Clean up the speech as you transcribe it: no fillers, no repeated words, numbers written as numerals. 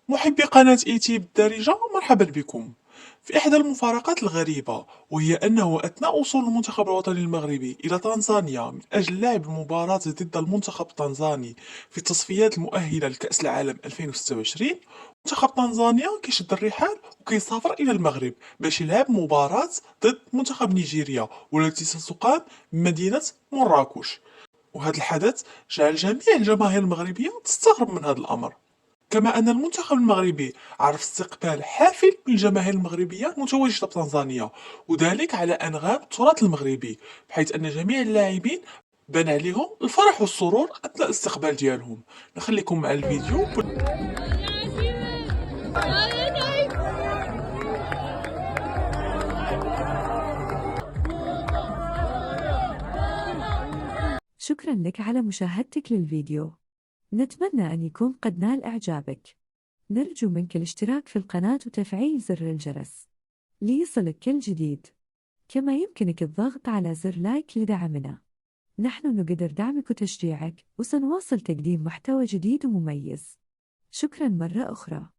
محبي قناة إيتي بالدارجة، مرحبا بكم. في إحدى المفارقات الغريبة، وهي أنه أثناء وصول المنتخب الوطني المغربي إلى تنزانيا من أجل لعب المباراة ضد المنتخب التنزاني في التصفيات المؤهلة لكأس العالم 2026، منتخب تنزانيا كيشد الرحال وكيسافر إلى المغرب باش يلعب مباراة ضد منتخب نيجيريا، والتي ستقام بمدينة مراكش. وهذا الحدث جعل جميع الجماهير المغربية تستغرب من هذا الأمر، كما أن المنتخب المغربي عرف استقبال حافل من الجماهير المغربية المتواجدة بتنزانيا، وذلك على أنغام التراث المغربي، بحيث أن جميع اللاعبين بان عليهم الفرح والسرور أثناء الاستقبال ديالهم. نخليكم مع الفيديو. شكرا لك على مشاهدتك للفيديو. نتمنى أن يكون قد نال إعجابك. نرجو منك الاشتراك في القناة وتفعيل زر الجرس ليصلك كل جديد. كما يمكنك الضغط على زر لايك لدعمنا. نحن نقدر دعمك وتشجيعك، وسنواصل تقديم محتوى جديد ومميز. شكرا مرة أخرى.